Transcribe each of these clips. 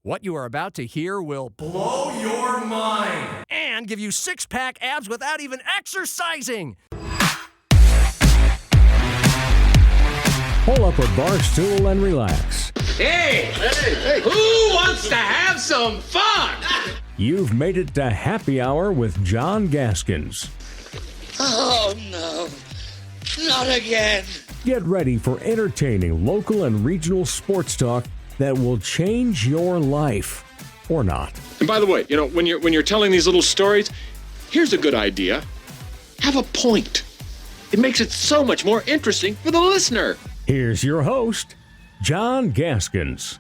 What you are about to hear will blow your mind and give you six-pack abs without even exercising. Pull up a bar stool and relax. Hey, who wants to have some fun? You've made it to Happy Hour with John Gaskins. Oh, no. Not again. Get ready for entertaining local and regional sports talk that will change your life. Or not. And by the way, when you're telling these little stories, here's a good idea. Have a point. It makes it so much more interesting for the listener. Here's your host, John Gaskins.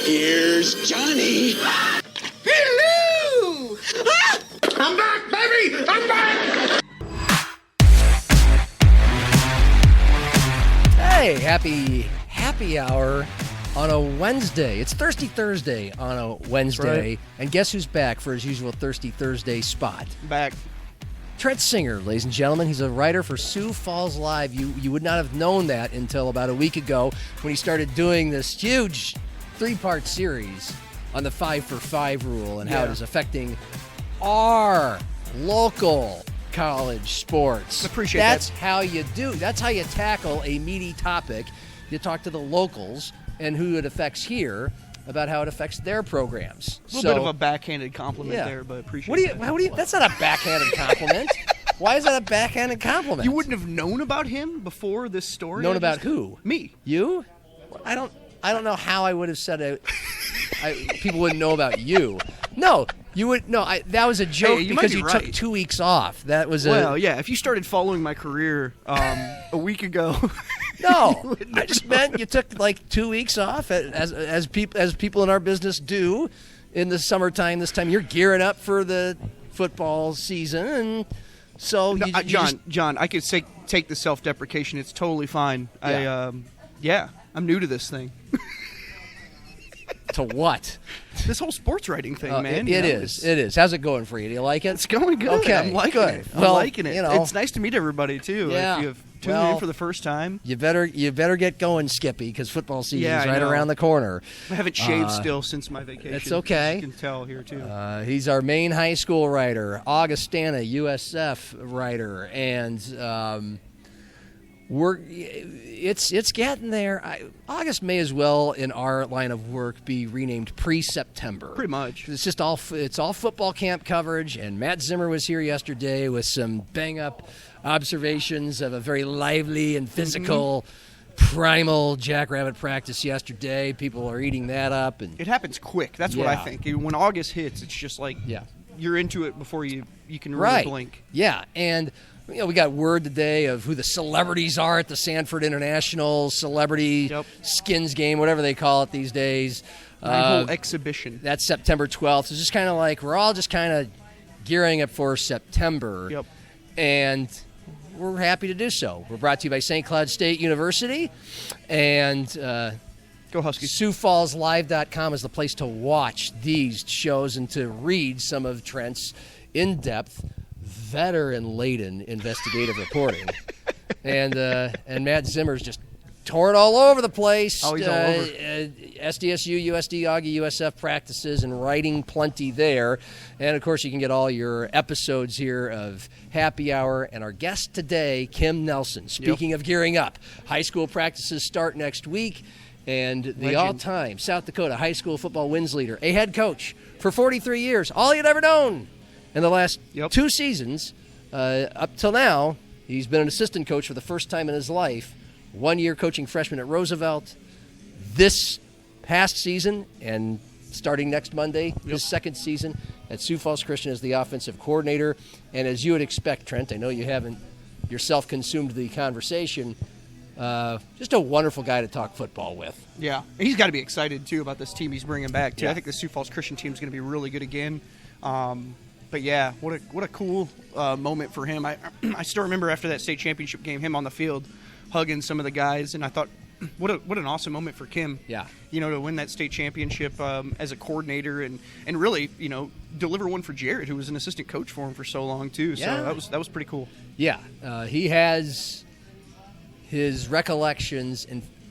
Here's Johnny. Hello! Ah! I'm back, baby! I'm back! Hey, happy hour on a Wednesday. It's Thirsty Thursday on a Wednesday. Right. And guess who's back for his usual Thirsty Thursday spot? Back. Trent Singer, ladies and gentlemen. He's a writer for Sioux Falls Live. You would not have known that until about a week ago when he started doing this huge 3-part series on the 5 for 5 rule and how it is affecting our local college sports. Appreciate That's that. how you do. That's how you tackle a meaty topic. You talk to the locals and who it affects here about how it affects their programs. A little bit of a backhanded compliment there, but appreciate that. That's not a backhanded compliment. Why is that a backhanded compliment? You wouldn't have known about him before this story? Known about who? Me. You? I don't know how I would have said it. People wouldn't know about you. No, you would. No, that was a joke you because might be you right. took 2 weeks off. That was Well, yeah, if you started following my career a week ago. No, I just meant you took like 2 weeks off, as people in our business do in the summertime. This time you're gearing up for the football season, and so John, I could take the self-deprecation. It's totally fine. Yeah. I'm new to this thing. To what? This whole sports writing thing, man. It is. How's it going for you? Do you like it? It's going good. Okay, I'm liking good. it. Well, I'm liking it. It's nice to meet everybody too. Yeah. If you have tuned in for the first time. You better get going, Skippy, because football season's I right know. around the corner. I haven't shaved still since my vacation. That's okay. You can tell here too. He's our main high school writer, Augustana USF writer, and it's getting there. August may as well, in our line of work, be renamed pre-September. Pretty much. It's all football camp coverage, and Matt Zimmer was here yesterday with some bang-up observations of a very lively and physical, primal jackrabbit practice yesterday. People are eating that up, and It happens quick. That's what I think. When August hits, it's just like you're into it before you can really blink. Yeah, and we got word today of who the celebrities are at the Sanford International Celebrity Skins Game, whatever they call it these days. Whole exhibition. That's September 12th. It's just kind of like we're all just kind of gearing up for September. Yep. And we're happy to do so. We're brought to you by St. Cloud State University. And Go Huskies. SiouxFallsLive.com is the place to watch these shows and to read some of Trent's in-depth, veteran-laden investigative reporting. And Matt Zimmer's just torn all over the place. Oh, he's all over. SDSU, USD, Augie, USF practices and writing plenty there. And, of course, you can get all your episodes here of Happy Hour. And our guest today, Kim Nelson. Speaking of gearing up, high school practices start next week. And the all-time South Dakota high school football wins leader, a head coach for 43 years, all you'd ever known. In the last 2 seasons, up till now, he's been an assistant coach for the first time in his life. 1 year coaching freshmen at Roosevelt. This past season, and starting next Monday, his second season at Sioux Falls Christian as the offensive coordinator. And as you would expect, Trent, I know you haven't yourself consumed the conversation, just a wonderful guy to talk football with. Yeah, he's got to be excited, too, about this team he's bringing back, too. Yeah. I think the Sioux Falls Christian team is going to be really good again. But, yeah, what a cool moment for him. I still remember after that state championship game, him on the field hugging some of the guys, and I thought, what an awesome moment for Kim. Yeah. To win that state championship as a coordinator and really, deliver one for Jared, who was an assistant coach for him for so long, too. Yeah. So that was pretty cool. Yeah, he has his recollections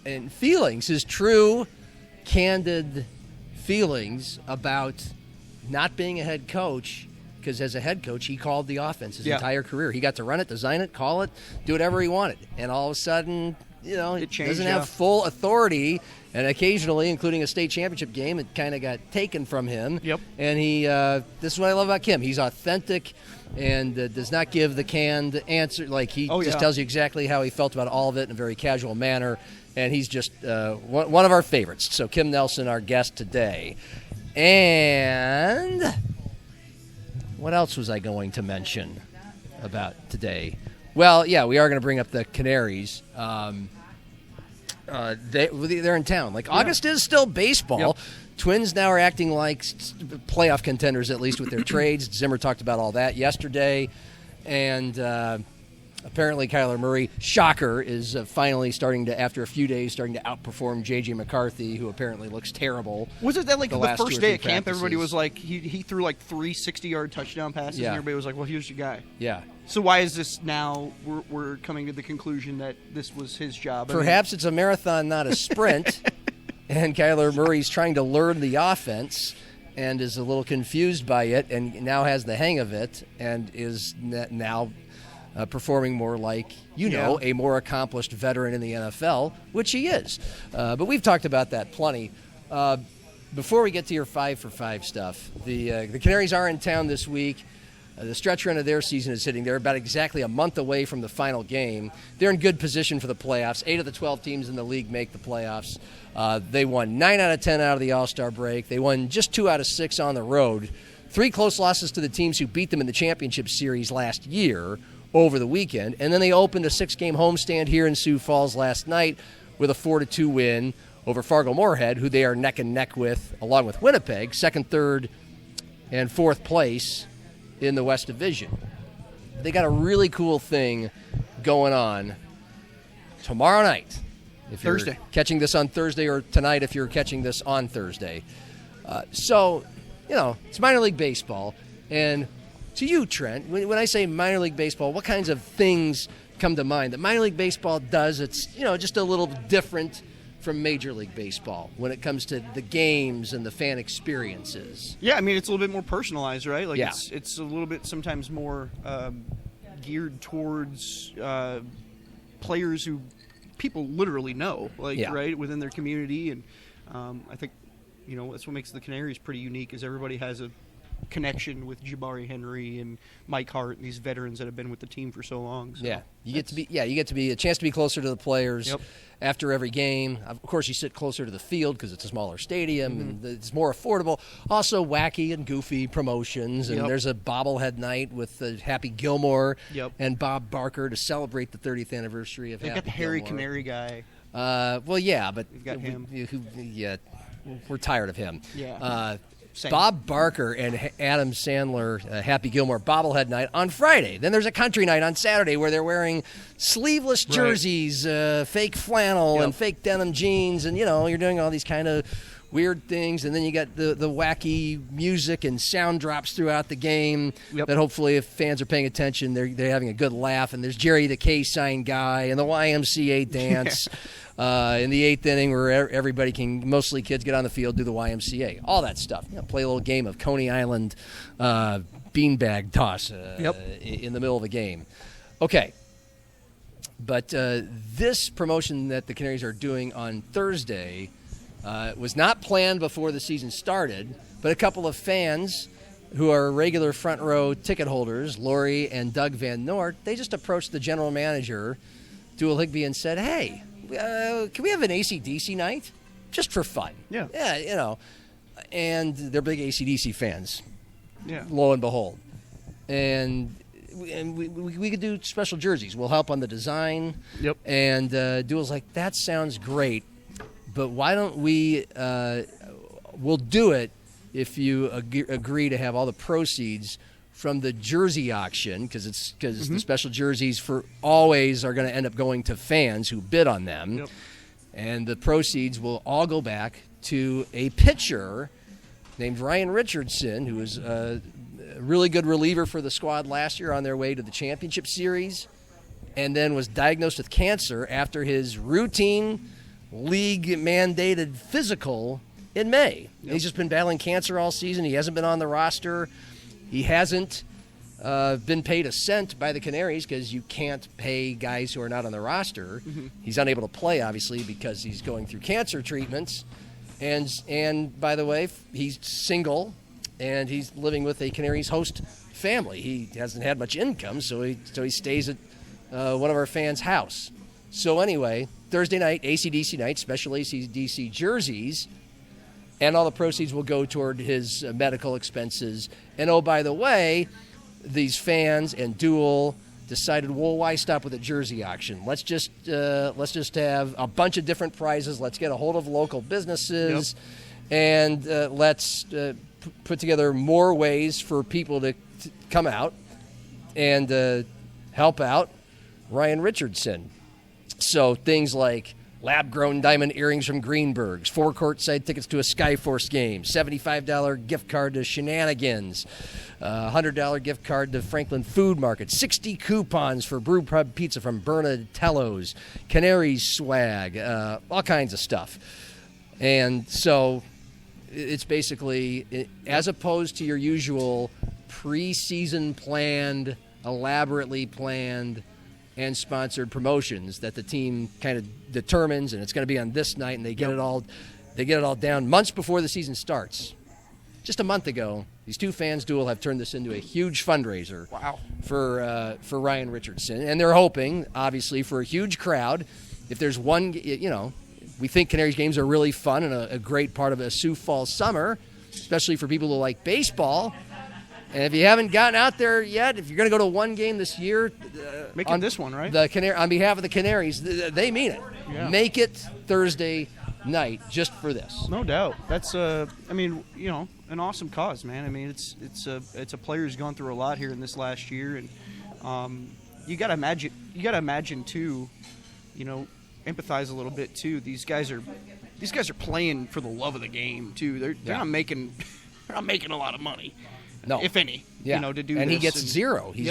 and feelings, his true, candid feelings about not being a head coach, because as a head coach, he called the offense his entire career. He got to run it, design it, call it, do whatever he wanted. And all of a sudden, he doesn't have full authority. And occasionally, including a state championship game, it kind of got taken from him. Yep. And this is what I love about Kim. He's authentic and does not give the canned answer. Like, he just tells you exactly how he felt about all of it in a very casual manner. And he's just one of our favorites. So Kim Nelson, our guest today. And what else was I going to mention about today? Well, yeah, we are going to bring up the Canaries. They're in town. Like, August is still baseball. Yep. Twins now are acting like playoff contenders, at least with their trades. Zimmer talked about all that yesterday. And apparently Kyler Murray, shocker, is finally starting to, after a few days, starting to outperform J.J. McCarthy, who apparently looks terrible. Was it that, like, the last first 2 or day 3 at camp, practices. everybody was like, he threw like 3 60-yard touchdown passes, Yeah. and everybody was like, well, here's your guy. Yeah. So why is this now we're coming to the conclusion that this was his job? Perhaps it's a marathon, not a sprint, and Kyler Murray's trying to learn the offense and is a little confused by it and now has the hang of it and is now performing more like, a more accomplished veteran in the NFL, which he is. But we've talked about that plenty. Before we get to your 5 for 5 stuff, the Canaries are in town this week. The stretch run of their season is hitting. They're about exactly a month away from the final game. They're in good position for the playoffs. 8 of the 12 teams in the league make the playoffs. They won 9 out of 10 out of the All-Star break. They won just 2 out of 6 on the road. 3 close losses to the teams who beat them in the championship series last year over the weekend. And then they opened a 6-game homestand here in Sioux Falls last night with a 4-2 win over Fargo-Moorhead, who they are neck and neck with, along with Winnipeg, 2nd, 3rd, and 4th place in the West Division. They got a really cool thing going on tomorrow night. If you're Thursday. catching this on Thursday, or tonight if you're catching this on Thursday. So, it's minor league baseball. And to you, Trent, when I say minor league baseball, what kinds of things come to mind? That minor league baseball does, it's, just a little different from Major League Baseball when it comes to the games and the fan experiences. Yeah, I mean, it's a little bit more personalized, right? Like, Yeah. it's a little bit sometimes more geared towards players who people literally know, right, within their community. And I think, that's what makes the Canaries pretty unique, is everybody has a connection with Jabari Henry and Mike Hart and these veterans that have been with the team for so long. So you get to be a chance to be closer to the players. Yep. After every game. Of course, you sit closer to the field because it's a smaller stadium and it's more affordable. Also, wacky and goofy promotions. And there's a bobblehead night with Happy Gilmore and Bob Barker to celebrate the 30th anniversary of They've Happy got the Harry Gilmore. Canary guy. Well, yeah, but You've got him. We're tired of him. Yeah. Same. Bob Barker and Adam Sandler, Happy Gilmore bobblehead night on Friday. Then there's a country night on Saturday where they're wearing sleeveless jerseys, fake flannel, and fake denim jeans, and you're doing all these kind of weird things. And then you got the wacky music and sound drops throughout the game that hopefully, if fans are paying attention, they're having a good laugh. And there's Jerry the K-sign guy and the YMCA dance. In the 8th inning, where everybody mostly kids get on the field, do the YMCA, all that stuff. Play a little game of Coney Island beanbag toss in the middle of the game. Okay, but this promotion that the Canaries are doing on Thursday was not planned before the season started, but a couple of fans who are regular front row ticket holders, Lori and Doug Van Noort, they just approached the general manager, Dual Higbee, and said, hey, can we have an AC/DC night? Just for fun. Yeah. Yeah, And they're big AC/DC fans. Yeah. Lo and behold. And we could do special jerseys. We'll help on the design. Yep. And Dual's like, that sounds great, but why don't we'll do it if you agree to have all the proceeds from the jersey auction, because the special jerseys for always are going to end up going to fans who bid on them. Yep. And the proceeds will all go back to a pitcher named Ryan Richardson, who was a really good reliever for the squad last year on their way to the championship series, and then was diagnosed with cancer after his routine league-mandated physical in May. He's just been battling cancer all season. He hasn't been on the roster. He hasn't been paid a cent by the Canaries because you can't pay guys who are not on the roster. He's unable to play, obviously, because he's going through cancer treatments. And by the way, he's single, and he's living with a Canaries host family. He hasn't had much income, so he stays at one of our fans' house. So anyway, Thursday night, AC/DC night, special AC/DC jerseys, and all the proceeds will go toward his medical expenses. And oh, by the way, these fans and Dual decided, well, why stop with a jersey auction? Let's just have a bunch of different prizes. Let's get a hold of local businesses, and let's put together more ways for people to come out and help out Ryan Richardson. So things like lab-grown diamond earrings from Greenberg's, 4 courtside tickets to a Skyforce game, $75 gift card to Shenanigans, $100 gift card to Franklin Food Market, 60 coupons for Brew Pub Pizza from Bernatello's, Canaries swag, all kinds of stuff. And so it's basically, as opposed to your usual preseason planned, elaborately planned, and sponsored promotions that the team kind of determines, and it's going to be on this night, and they get it all down months before the season starts. Just a month ago, these two fans duel have turned this into a huge fundraiser. Wow. For Ryan Richardson, and they're hoping, obviously, for a huge crowd. If there's one, we think Canaries games are really fun and a great part of a Sioux Falls summer, especially for people who like baseball. And if you haven't gotten out there yet, if you're going to go to one game this year, Make it this one, right? On behalf of the Canaries, they mean it. Yeah. Make it Thursday night just for this. No doubt. That's an awesome cause, man. I mean, it's a player who's gone through a lot here in this last year, and you got to imagine too, empathize a little bit too. These guys are playing for the love of the game too. They're not making a lot of money. No, if any, to do. And this. he gets zero. He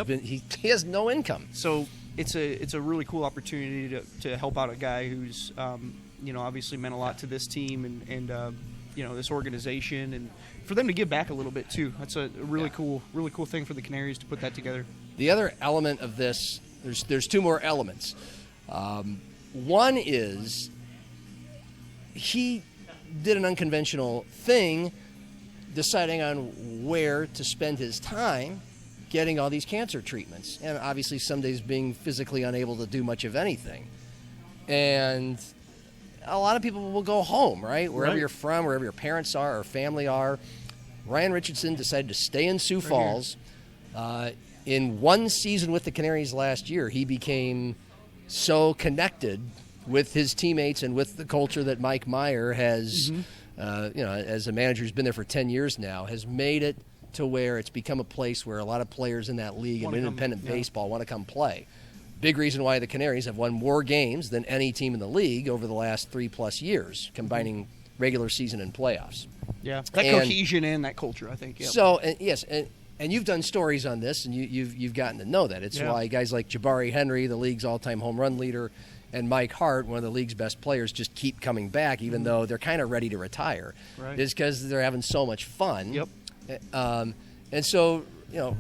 has no income. So it's a really cool opportunity to help out a guy who's obviously meant a lot to this team and this organization, and for them to give back a little bit too. That's a really cool thing for the Canaries to put that together. The other element of this, there's two more elements. One is he did an unconventional thing, deciding on where to spend his time getting all these cancer treatments. And obviously some days being physically unable to do much of anything. And a lot of people will go home, right? Wherever you're from, wherever your parents are or family are. Ryan Richardson decided to stay in Sioux Falls. In one season with the Canaries last year, he became so connected with his teammates and with the culture that Mike Meyer has as a manager who's been there for 10 years now, has made it to where it's become a place where a lot of players in that league and independent baseball want to come play. Big reason why the Canaries have won more games than any team in the league over the last 3+ years, combining regular season and playoffs. Yeah, that cohesion and that culture, I think. Yep. So, and you've done stories on this, and you've gotten to know that. It's why guys like Jabari Henry, the league's all-time home run leader, and Mike Hart, one of the league's best players, just keep coming back, even though they're kind of ready to retire. Right. It's because they're having so much fun. Yep. And so,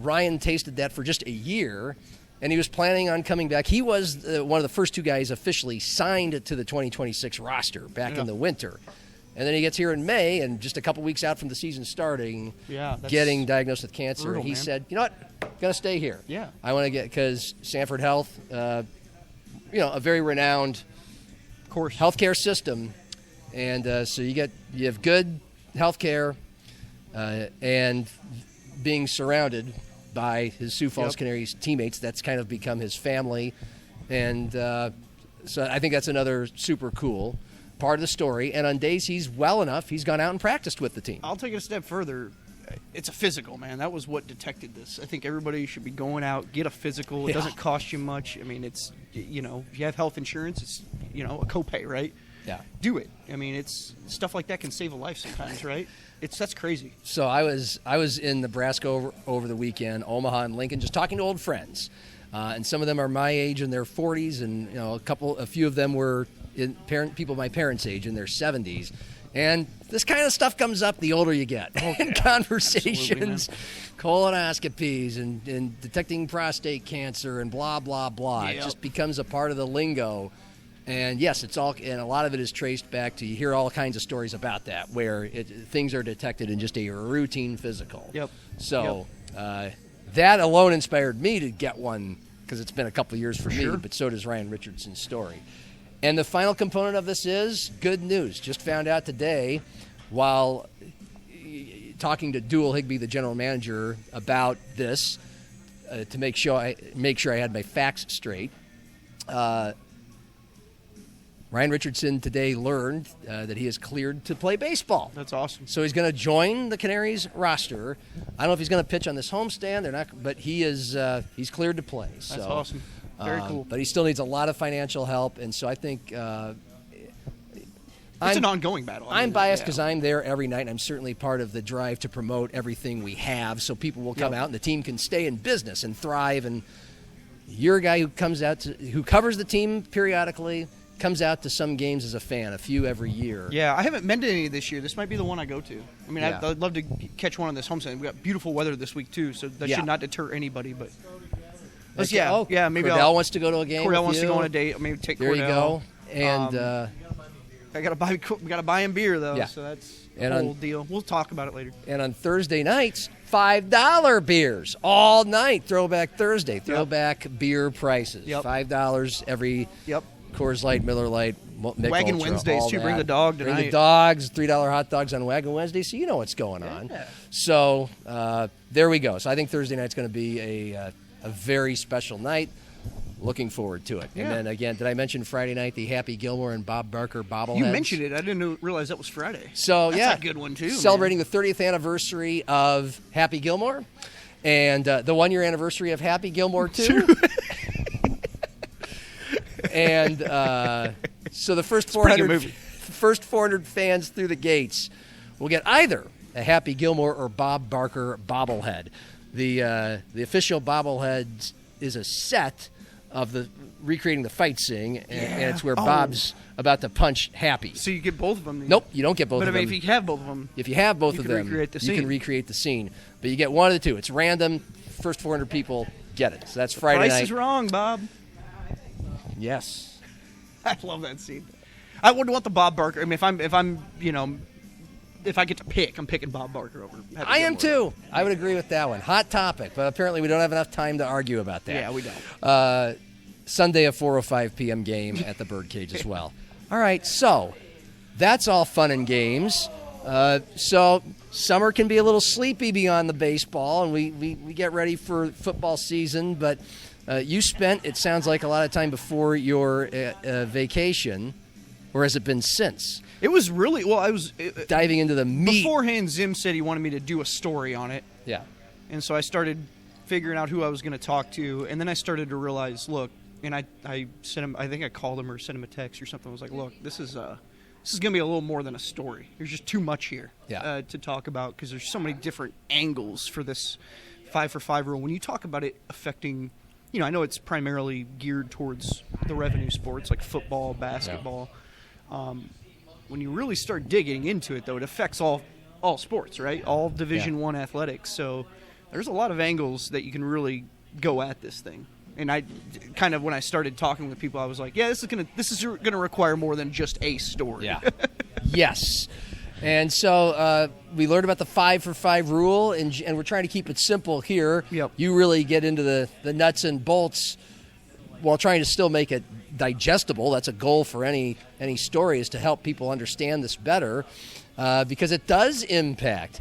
Ryan tasted that for just a year, and he was planning on coming back. He was one of the first two guys officially signed to the 2026 roster back in the winter. And then he gets here in May, and just a couple weeks out from the season starting, getting diagnosed with cancer. Brutal, he man. said, you know what, I'm going to stay here. Yeah. I want to because Sanford Health, a very renowned healthcare system. And so you have good healthcare and being surrounded by his Sioux Falls Canaries teammates. That's kind of become his family. And so I think that's another super cool part of the story. And on days he's well enough, he's gone out and practiced with the team. I'll take it a step further. It's a physical, man. That was what detected this. I think everybody should be going out, get a physical. It doesn't cost you much. I mean, it's, if you have health insurance, it's, a copay, right? Yeah. Do it. I mean, it's stuff like that can save a life sometimes, right? That's crazy. So I was in Nebraska over the weekend, Omaha and Lincoln, just talking to old friends. And some of them are my age in their 40s, and a few of them were people my parents' age in their 70s. And this kind of stuff comes up the older you get in conversations, colonoscopies and detecting prostate cancer and blah, blah, blah. Yep. It just becomes a part of the lingo. And yes, it's all, and a lot of it is traced back to, you hear all kinds of stories about that, where things are detected in just a routine physical. Yep. So that alone inspired me to get one, because it's been a couple of years for me, but so does Ryan Richardson's story. And the final component of this is good news. Just found out today, while talking to Dual Higbee, the general manager, about this, to make sure I had my facts straight. Ryan Richardson today learned that he is cleared to play baseball. That's awesome. So he's going to join the Canaries roster. I don't know if he's going to pitch on this homestand. They're not, but he's cleared to play. That's so, awesome. Very cool. But he still needs a lot of financial help, and so I think it's an ongoing battle. I'm biased because I'm there every night, and I'm certainly part of the drive to promote everything we have, so people will come out and the team can stay in business and thrive. And you're a guy who who covers the team periodically. Comes out to some games as a fan, a few every year. Yeah, I haven't been to any this year. This might be the one I go to. I mean, Yeah. I'd love to catch one on this homestand. We got beautiful weather this week too, so that should not deter anybody. But maybe Cordell wants to go to a game. Cordell with wants to you. go on a date. Maybe take There Cordell. you go. And we gotta buy him beer though. Yeah. So that's And a on- whole deal. We'll talk about it later. and on Thursday nights, $5 beers all night. Throwback Thursday, throwback beer prices. Yep. $5 every. Yep. Coors Light, Miller Light, Mick Wagon Ultra, Wednesdays, all too. that. Bring the dog Bring the tonight. dogs, $3 hot dogs on Wagon Wednesday, so you know what's going on. Yeah. So there we go. So I think Thursday night's going to be a very special night. Looking forward to it. Yeah. And then again, did I mention Friday night, the Happy Gilmore and Bob Barker bobbleheads? You mentioned it. I didn't realize that was Friday. So That's a good one, too, man. Celebrating the 30th anniversary of Happy Gilmore and the 1-year anniversary of Happy Gilmore 2. And so the first pretty good 400, movie. first 400 fans through the gates will get either a Happy Gilmore or Bob Barker bobblehead. The official bobblehead is a set of the recreating the fight scene, and it's where Bob's about to punch Happy. So you get both of them. Nope, you don't get both But of I them. mean, if you have both of them, If you have both You of can them, recreate the you can scene. recreate the scene. But you get one of the two. It's random. First 400 people get it. So that's Friday price night. is wrong, Bob. Yes. I love that scene. I would want the Bob Barker. I mean, if I get to pick, I'm picking Bob Barker over. Happy I am Gilmore. too. I would agree with that one. Hot topic, but apparently we don't have enough time to argue about that. Yeah, we don't. Sunday, a 4:05 p.m. game at the Birdcage as well. All right, so that's all fun and games. So summer can be a little sleepy beyond the baseball, and we get ready for football season. But you spent, it sounds like, a lot of time before your vacation, or has it been since? It was really well. I was Diving into the meat. beforehand. Zim said he wanted me to do a story on it, Yeah. and so I started figuring out who I was going to talk to, and then I started to realize, look, and I sent him. I think I called him or sent him a text or something. I was like, look, this is going to be a little more than a story. There's just too much here to talk about because there's so many different angles for this 5-for-5 rule. When you talk about it affecting, I know it's primarily geared towards the revenue sports like football, basketball. When you really start digging into it, though, it affects all sports, right? All Division I athletics. So there's a lot of angles that you can really go at this thing. And I kind of, when I started talking with people, I was like, yeah, this is gonna require more than just a story. Yeah. Yes. And so we learned about the 5-for-5 rule, and we're trying to keep it simple here. Yep. You really get into the nuts and bolts while trying to still make it digestible. That's a goal for any story, is to help people understand this better, because it does impact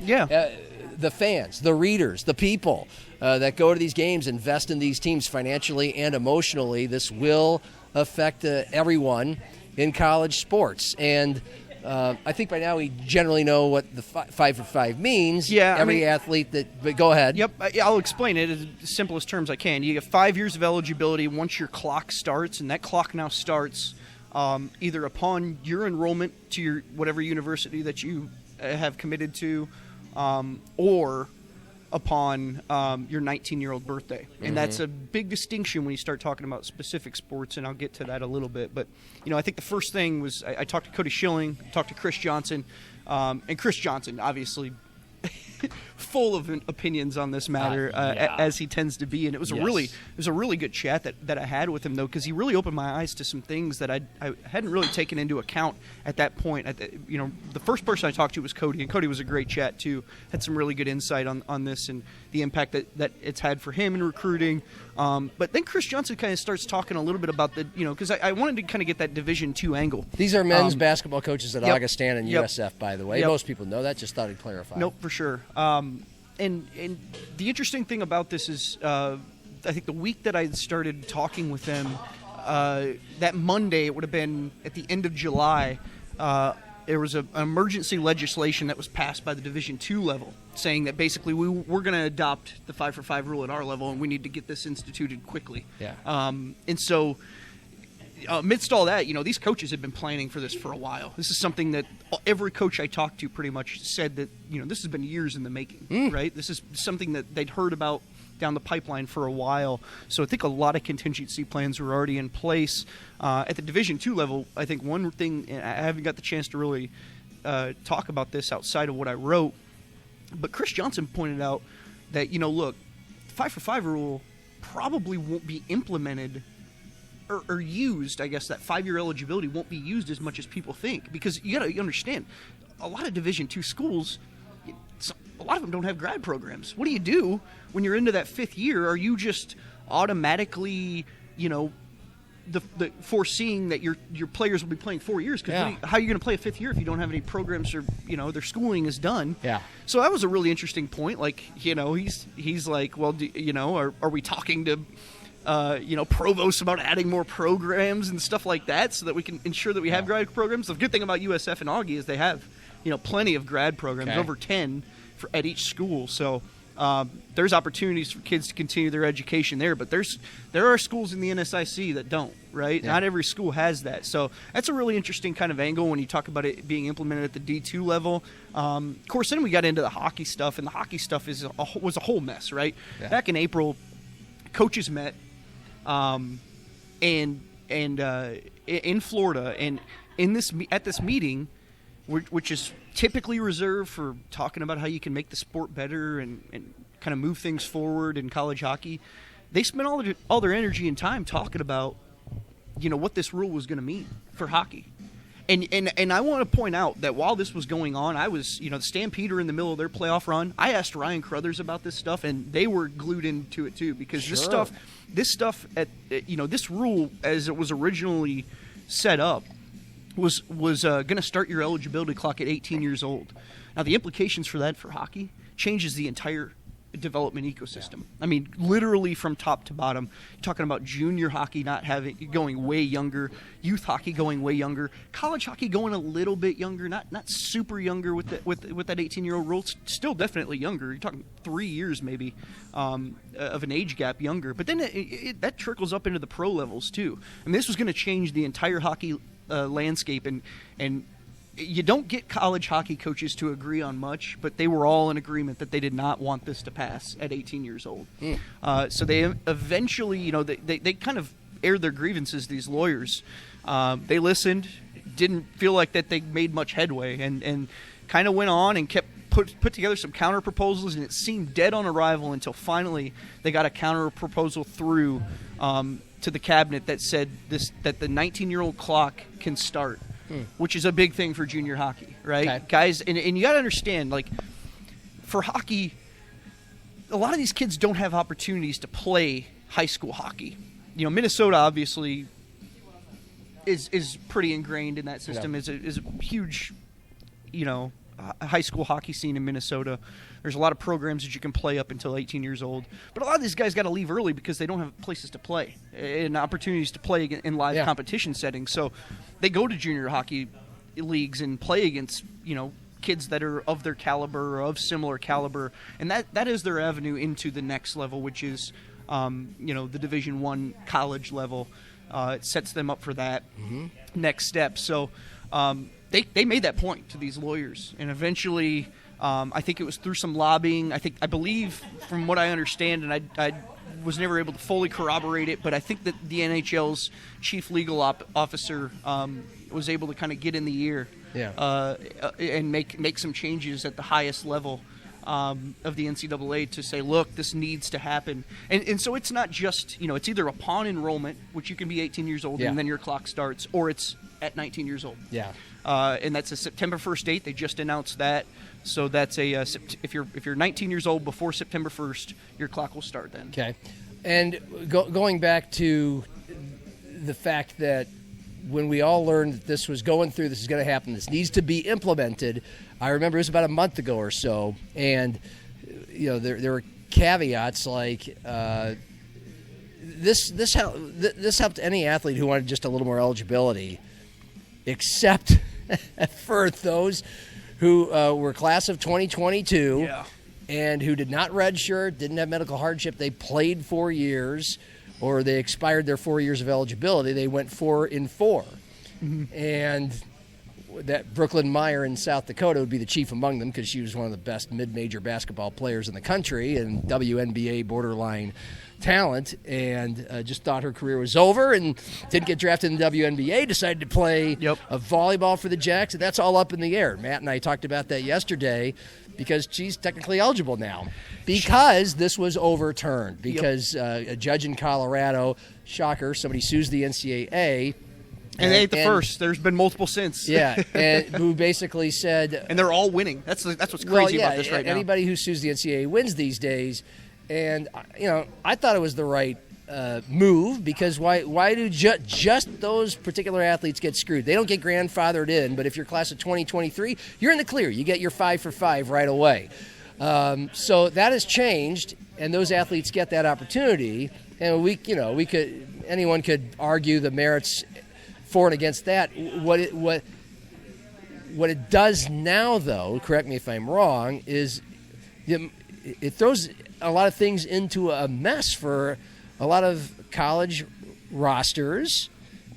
the fans, the readers, the people that go to these games, invest in these teams financially and emotionally. This will affect everyone in college sports. And I think by now we generally know what the 5-for-5 means. Yeah, Every athlete but go ahead. Yep, I'll explain it in the simplest terms I can. You get 5 years of eligibility once your clock starts, and that clock now starts either upon your enrollment to your whatever university that you have committed to, or upon your 19-year-old birthday. And that's a big distinction when you start talking about specific sports, and I'll get to that a little bit. But, I think the first thing was I talked to Cody Schilling, talked to Chris Johnson, and Chris Johnson, obviously, full of opinions on this matter, as he tends to be. And it was a really good chat that I had with him, though, because he really opened my eyes to some things that I hadn't really taken into account at that point. The first person I talked to was Cody, and Cody was a great chat too. Had some really good insight on this and the impact that it's had for him in recruiting. But then Chris Johnson kind of starts talking a little bit about because I wanted to kind of get that Division II angle. These are men's basketball coaches at Yep. Augustana and USF, by the way. Yep. Most people know that. Just thought I'd clarify. Nope, for sure. And the interesting thing about this is, I think the week that I started talking with them, that Monday, it would have been at the end of July, there was an emergency legislation that was passed by the Division II level, saying that basically we're going to adopt the 5-for-5 rule at our level, and we need to get this instituted quickly. Yeah. And so, amidst all that, these coaches have been planning for this for a while. This is something that every coach I talked to pretty much said that, this has been years in the making, right? This is something that they'd heard about down the pipeline for a while. So I think a lot of contingency plans were already in place. At the Division II level, I think one thing, and I haven't got the chance to really talk about this outside of what I wrote, but Chris Johnson pointed out that, look, the 5-for-5 rule probably won't be implemented or used. I guess that 5-year eligibility won't be used as much as people think, because you got to understand, a lot of Division II schools, a lot of them don't have grad programs. What do you do when you're into that 5th year? Are you just automatically, the foreseeing that your players will be playing 4 years? Because how are you going to play a 5th year if you don't have any programs or their schooling is done? Yeah. So that was a really interesting point. Like, he's like, well, are we talking to provosts about adding more programs and stuff like that so that we can ensure that we have grad programs? The good thing about USF and Augie is they have, plenty of grad programs, over 10 at each school. So there's opportunities for kids to continue their education there, but there are schools in the NSIC that don't, right? Yeah. Not every school has that. So that's a really interesting kind of angle when you talk about it being implemented at the D2 level. Of course, then we got into the hockey stuff, and the hockey stuff was a whole mess, right? Yeah. Back in April, coaches met in Florida, and at this meeting, which is typically reserved for talking about how you can make the sport better and kind of move things forward in college hockey, they spent all their energy and time talking about what this rule was going to mean for hockey. And I want to point out that while this was going on, I was, the Stampede are in the middle of their playoff run. I asked Ryan Crothers about this stuff, and they were glued into it too, because this stuff this rule as it was originally set up was going to start your eligibility clock at 18 years old. Now, the implications for that for hockey changes the entire development ecosystem. Yeah. I mean, literally from top to bottom. Talking about junior hockey going way younger, youth hockey going way younger, college hockey going a little bit younger, not super younger with that 18-year-old rule. It's still definitely younger. You're talking 3 years maybe of an age gap younger. But then that trickles up into the pro levels too. I mean, this was going to change the entire hockey landscape, and you don't get college hockey coaches to agree on much, but they were all in agreement that they did not want this to pass at 18 years old. So they eventually, they kind of aired their grievances, these lawyers. They listened, didn't feel like that they made much headway, and kind of went on and kept put together some counter proposals, and it seemed dead on arrival until finally they got a counter proposal through to the cabinet that said that the 19-year-old clock can start. Which is a big thing for junior hockey, right? Okay. Guys, and you got to understand, like, for hockey, a lot of these kids don't have opportunities to play high school hockey. Minnesota obviously is pretty ingrained in that system. Is a huge, high school hockey scene in Minnesota. There's a lot of programs that you can play up until 18 years old. But a lot of these guys got to leave early because they don't have places to play and opportunities to play in live competition settings. So they go to junior hockey leagues and play against, kids that are of their caliber or of similar caliber. And that is their avenue into the next level, which is, the Division I college level. It sets them up for that next step. So they made that point to these lawyers. And eventually I think it was through some lobbying. I believe, from what I understand, and I was never able to fully corroborate it, but I think that the NHL's chief legal officer was able to kind of get in the ear and make some changes at the highest level of the NCAA to say, look, this needs to happen. And so it's not just, it's either upon enrollment, which you can be 18 years old and then your clock starts, or it's at 19 years old. Yeah. And that's a September 1st date. They just announced that. So that's if you're 19 years old before September 1st, your clock will start then. Okay. And going back to the fact that when we all learned that this was going through, this is going to happen, this needs to be implemented, I remember it was about a month ago or so, and there were caveats like this helped any athlete who wanted just a little more eligibility, except for those who were class of 2022 and who did not redshirt, didn't have medical hardship. They played 4 years, or they expired their 4 years of eligibility. They went 4 in 4. And that Brooklyn Meyer in South Dakota would be the chief among them because she was one of the best mid-major basketball players in the country and WNBA borderline talent, and just thought her career was over and didn't get drafted in the WNBA, decided to play a volleyball for the Jacks, and that's all up in the air. Matt and I talked about that yesterday because she's technically eligible now because this was overturned because a judge in Colorado, shocker, somebody sues the NCAA. And they ain't the first. There's been multiple since. Yeah, and who basically said... And they're all winning. That's what's crazy about this right now. Anybody who sues the NCAA wins these days. And, I thought it was the right move because why do just those particular athletes get screwed? They don't get grandfathered in, but if you're class of 2023, you're in the clear. You get your 5 for 5 right away. So that has changed, and those athletes get that opportunity. And anyone could argue the merits for and against that. What it does now, though, correct me if I'm wrong, is it throws a lot of things into a mess for a lot of college rosters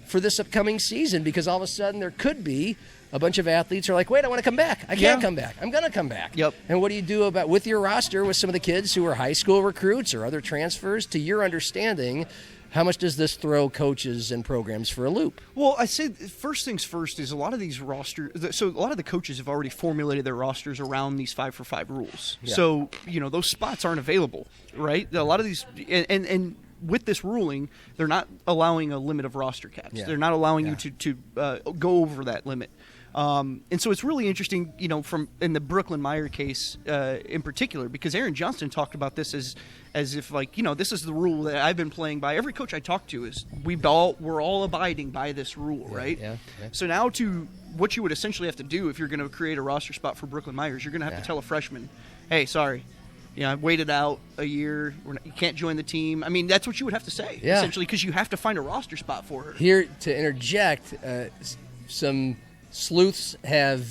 for this upcoming season because all of a sudden there could be a bunch of athletes who are like, wait, I want to come back. I can't come back. I'm going to come back. Yep. And what do you do with your roster with some of the kids who are high school recruits or other transfers? To your understanding, how much does this throw coaches and programs for a loop? Well, I say first things first is a lot of these rosters. So a lot of the coaches have already formulated their rosters around these 5 for 5 rules. Yeah. So those spots aren't available, right? A lot of these and with this ruling, they're not allowing a limit of roster caps. Yeah. They're not allowing you to go over that limit. And so it's really interesting, from in the Brooklyn Meyer case in particular, because Aaron Johnston talked about this as if this is the rule that I've been playing by. Every coach I talk to is we're all abiding by this rule, right? Yeah. So now what you would essentially have to do if you're going to create a roster spot for Brooklyn Myers, you're going to have to tell a freshman, hey, sorry. I waited out a year. You can't join the team. I mean, that's what you would have to say, essentially, because you have to find a roster spot for her. Here, to interject, some sleuths have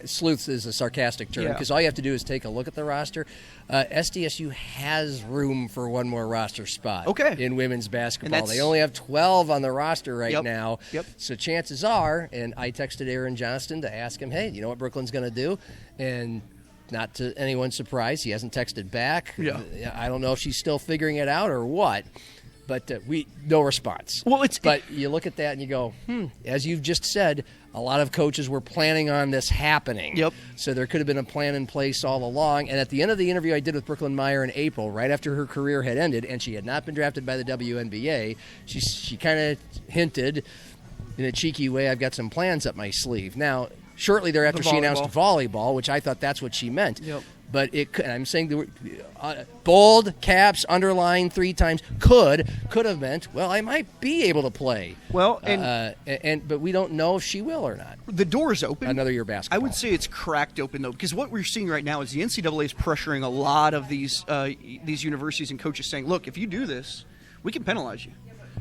sleuths is a sarcastic term because all you have to do is take a look at the roster. SDSU has room for one more roster spot in women's basketball. They only have 12 on the roster right now. So chances are, and I texted Aaron Johnston to ask him, hey, you know what Brooklyn's going to do? And not to anyone's surprise, he hasn't texted back. I don't know if she's still figuring it out or what. But no response. But you look at that and you go, as you've just said, a lot of coaches were planning on this happening. So there could have been a plan in place all along. And at the end of the interview I did with Brooklyn Meyer in April, right after her career had ended, and she had not been drafted by the WNBA, she kind of hinted in a cheeky way, I've got some plans up my sleeve. Now, shortly thereafter, she announced volleyball, which I thought that's what she meant. But and I'm saying the bold caps, underline 3 times, could have meant, well, I might be able to play. Well, but we don't know if she will or not. The door is open. Another year basketball. I would say it's cracked open, though, because what we're seeing right now is the NCAA is pressuring a lot of these universities and coaches saying, look, if you do this, we can penalize you.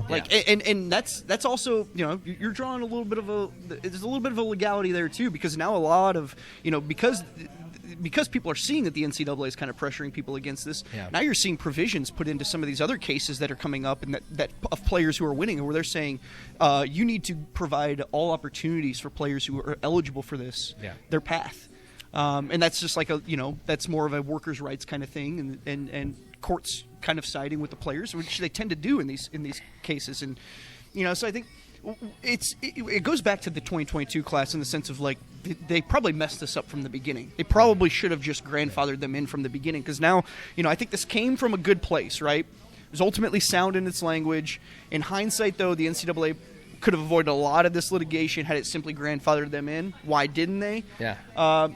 And that's also, you're drawing there's a little bit of a legality there too, because now a lot of, because people are seeing that the NCAA is kind of pressuring people against this. Now you're seeing provisions put into some of these other cases that are coming up, and that of players who are winning, where they're saying you need to provide all opportunities for players who are eligible for this, their path. And that's just like that's more of a workers' rights kind of thing, and courts kind of siding with the players, which they tend to do in these cases. And so I think it goes back to the 2022 class in the sense of like they probably messed this up from the beginning. They probably should have just grandfathered them in from the beginning, because now I think this came from a good place, right? It was ultimately sound in its language. In hindsight, though, the NCAA could have avoided a lot of this litigation had it simply grandfathered them in. Why didn't they? Yeah.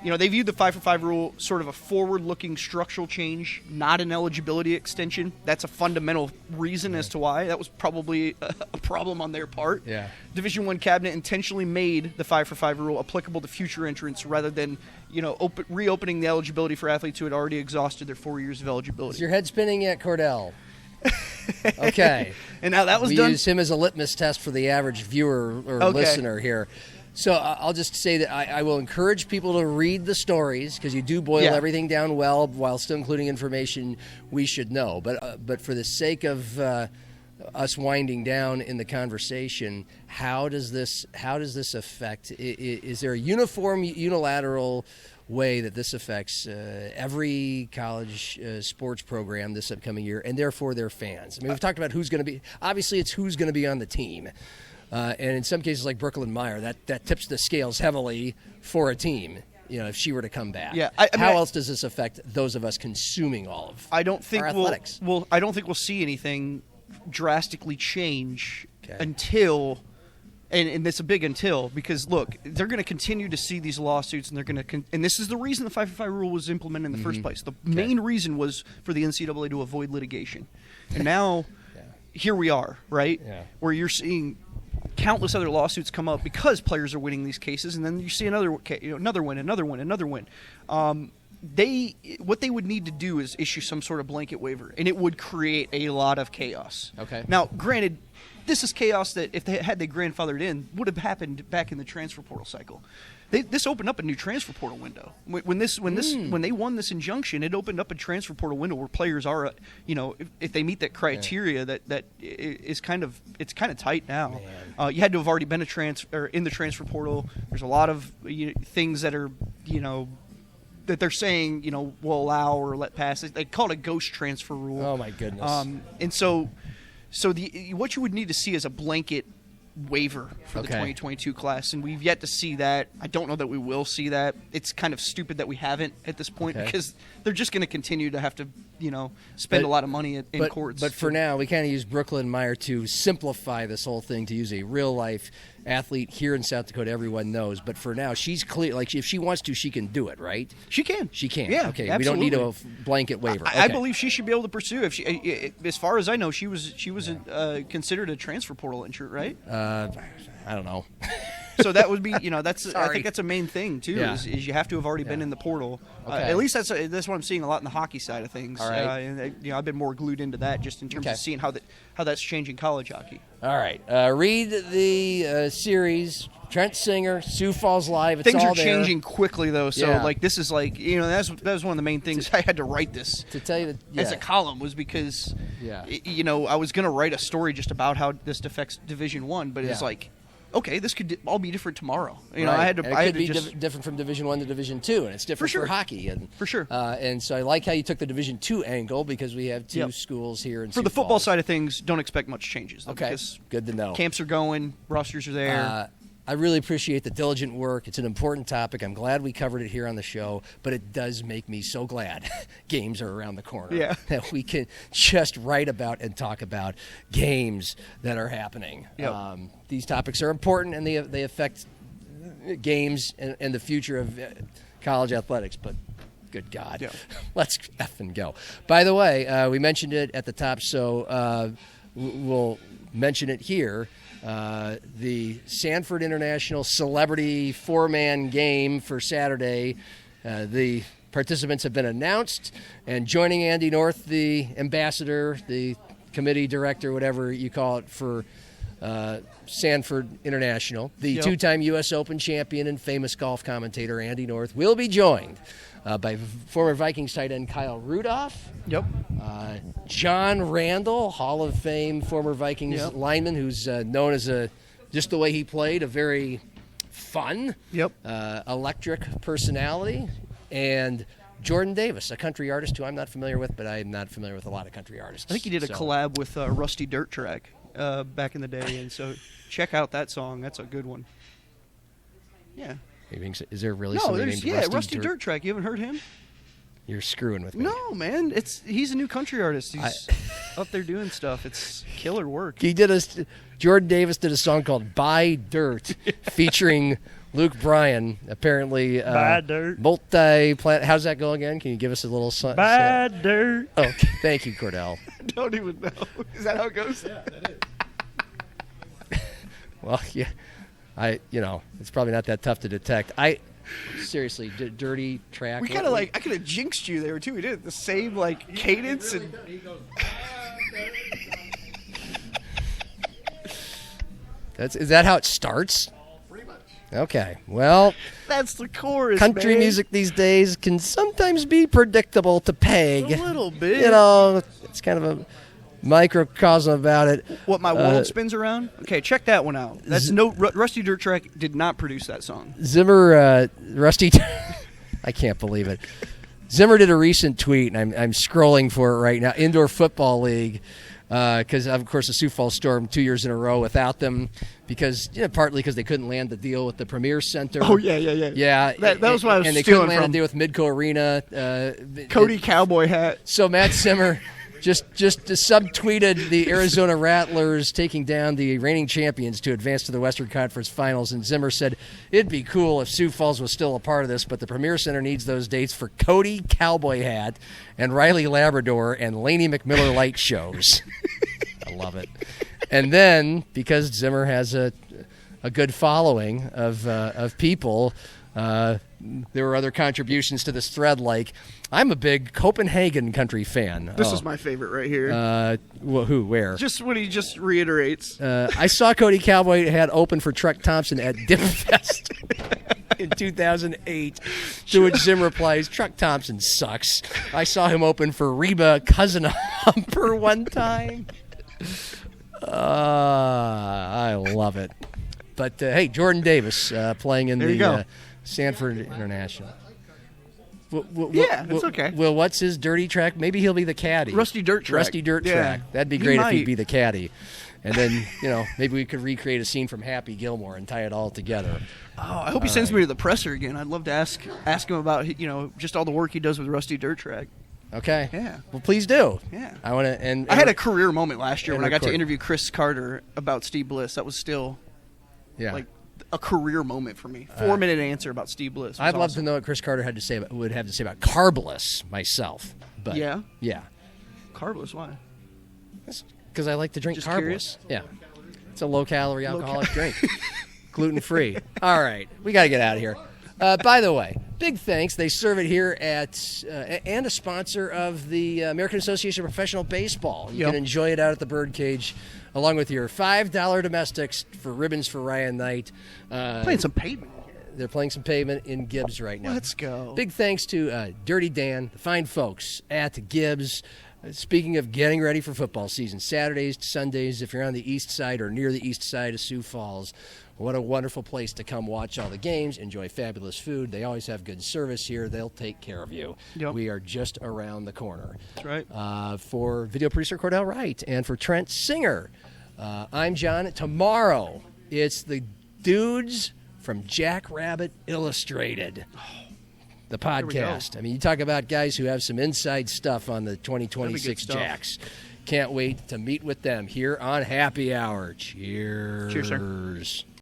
They viewed the 5-for-5 rule sort of a forward-looking structural change, not an eligibility extension. That's a fundamental reason as to why. That was probably a problem on their part. Yeah. Division I cabinet intentionally made the 5-for-5 rule applicable to future entrants rather than reopening the eligibility for athletes who had already exhausted their 4 years of eligibility. Is your head spinning yet, Cordell? Okay. And now that was we done. use him as a litmus test for the average viewer or listener here. So I'll just say that I will encourage people to read the stories, because you do boil everything down well while still including information we should know. But for the sake of us winding down in the conversation, how does this affect? Is there a unilateral way that this affects every college sports program this upcoming year, and therefore their fans? I mean, we've talked about who's going to be. Obviously, it's who's going to be on the team, and in some cases, like Brooklyn Meyer, that tips the scales heavily for a team. If she were to come back, how else does this affect those of us consuming all of? I don't think our athletics? I don't think we'll see anything drastically change until. And it's a big until, because look, they're going to continue to see these lawsuits, and they're going to and this is the reason the 5-for-5 rule was implemented in the first place. The main reason was for the NCAA to avoid litigation, and now here we are, right? Yeah. Where you're seeing countless other lawsuits come up because players are winning these cases, and then you see another win. What they would need to do is issue some sort of blanket waiver, and it would create a lot of chaos. Okay. Now, granted, this is chaos that if they grandfathered in would have happened back in the transfer portal cycle. This opened up a new transfer portal window. When they won this injunction, it opened up a transfer portal window where players are, if they meet that criteria, that is kind of tight now. You had to have already been in the transfer portal. There's a lot of things that are that they're saying will allow or let pass. They call it a ghost transfer rule. Oh my goodness! And so what you would need to see is a blanket waiver for the 2022 class, and we've yet to see that. I don't know that we will see that. It's kind of stupid that we haven't at this point, because they're just going to continue to have to spend a lot of money in courts. But for now, we kind of use Brooklyn Meyer to simplify this whole thing, to use a real life athlete here in South Dakota everyone knows. But for now, she's clear. Like, if she wants to, she can do it, right? She can. Yeah. Okay. Absolutely. We don't need a blanket waiver. I believe she should be able to pursue. If she, as far as I know, she was considered a transfer portal entrant, right? I don't know. So that would be, that's. I think that's a main thing too. Is you have to have already been in the portal. At least that's what I'm seeing a lot in the hockey side of things. All right. And I've been more glued into that just in terms of seeing how that's changing college hockey. All right. Read the series. Trent Singer, Sioux Falls Live. It's things all are changing quickly though. So this is that was one of the main things I had to write this to tell you that, as a column, was because I was going to write a story just about how this affects Division I, but it's like, okay, this could all be different tomorrow. I had to. And it could be different from Division I to Division II, and it's different for hockey. And for sure. And so I like how you took the Division II angle, because we have two schools here in for the football side of things. Don't expect much changes. Though, okay, good to know. Camps are going, rosters are there. I really appreciate the diligent work. It's an important topic. I'm glad we covered it here on the show, but it does make me so glad games are around the corner. Yeah. That we can just write about and talk about games that are happening. Yep. These topics are important, and they affect games and the future of college athletics, but good God. Yeah. Let's effing go. By the way, we mentioned it at the top, so we'll mention it here. The Sanford International Celebrity 4-man game for Saturday. The participants have been announced, and joining Andy North, the ambassador, the committee director, whatever you call it, for Sanford International, the two-time U.S. Open champion and famous golf commentator Andy North, will be joined by former Vikings tight end Kyle Rudolph. Yep. John Randall, Hall of Fame former Vikings lineman, who's known as just the way he played, a very fun, electric personality. and Jordan Davis, a country artist who I'm not familiar with, but I'm not familiar with a lot of country artists. I think he did a collab with Rusty Dirt Track back in the day, and so check out that song. That's a good one. Yeah. Is there really No, somebody there's named Rusty Dirt Track. You haven't heard him? You're screwing with me. No, man. He's a new country artist. He's up there doing stuff. It's killer work. Jordan Davis did a song called "Buy Dirt," featuring Luke Bryan. Apparently, Buy dirt. Multi-plant. How's that go again? Can you give us a little? Buy dirt. Oh, thank you, Cordell. I don't even know. Is that how it goes? Yeah, that is. Well, yeah. It's probably not that tough to detect. Seriously, dirty track. We kind of I could have jinxed you there too. We did the same cadence and. Is that how it starts? Pretty much. Okay. Well, that's the chorus. Country music these days can sometimes be predictable to peg. A little bit. It's kind of a microcosm about it. What my world spins around? Okay, check that one out. That's Rusty Dirt Track did not produce that song. Zimmer, Rusty. I can't believe it. Zimmer did a recent tweet, and I'm scrolling for it right now. Indoor Football League, because of course the Sioux Falls Storm 2 years in a row without them, partly because they couldn't land the deal with the Premier Center. Oh yeah. That was why I was and they stealing couldn't land from. a deal with Midco Arena. Cody Cowboy Hat. So Matt Zimmer just subtweeted the Arizona Rattlers taking down the reigning champions to advance to the Western Conference Finals, and Zimmer said, "It'd be cool if Sioux Falls was still a part of this, but the Premier Center needs those dates for Cody Cowboy Hat and Riley Labrador and Laney McMiller light shows." I love it. And then, because Zimmer has a good following of people, there were other contributions to this thread, like, I'm a big Copenhagen country fan. This is my favorite right here. Who? Where? Just when he just reiterates. I saw Cody Cowboy Hat open for Truck Thompson at Dipfest in 2008, to which Zim replies, Truck Thompson sucks. I saw him open for Reba Cousin Humper one time. I love it. But, hey, Jordan Davis playing in the Sanford International. It's okay. Well, what's his dirty track? Maybe he'll be the caddy. Rusty Dirt Track. That'd be great if he'd be the caddy. And then, maybe we could recreate a scene from Happy Gilmore and tie it all together. Oh, I hope he sends me to the presser again. I'd love to ask him about, just all the work he does with Rusty Dirt Track. Okay. Yeah. Well, please do. Yeah. I want to. And I had a career moment last year when I got to record. interview Chris Carter about Steve Bliss. That was still, a career moment for me. 4-minute answer about Steve Bliss. I'd love to know what Chris Carter would have to say about Carbliss myself. But yeah. Carbliss, why? Because I like to drink Just Carbliss. curious? Yeah. It's a low-calorie alcoholic drink. Gluten-free. All right. We got to get out of here. By the way, big thanks. They serve it here at and a sponsor of the American Association of Professional Baseball. You can enjoy it out at the Birdcage, along with your $5 domestics for Ribbons for Ryan Knight. Playing some pavement. They're playing some pavement in Gibbs right now. Let's go. Big thanks to Dirty Dan, the fine folks at Gibbs. Speaking of getting ready for football season, Saturdays to Sundays, if you're on the east side or near the east side of Sioux Falls, what a wonderful place to come watch all the games, enjoy fabulous food. They always have good service here. They'll take care of you. Yep. We are just around the corner. That's right. For video producer Cordell Wright and for Trent Singer, I'm John. Tomorrow, it's the dudes from Jackrabbit Illustrated. The podcast. I mean, you talk about guys who have some inside stuff on the 2026 Jacks. Can't wait to meet with them here on Happy Hour. Cheers. Cheers, sir.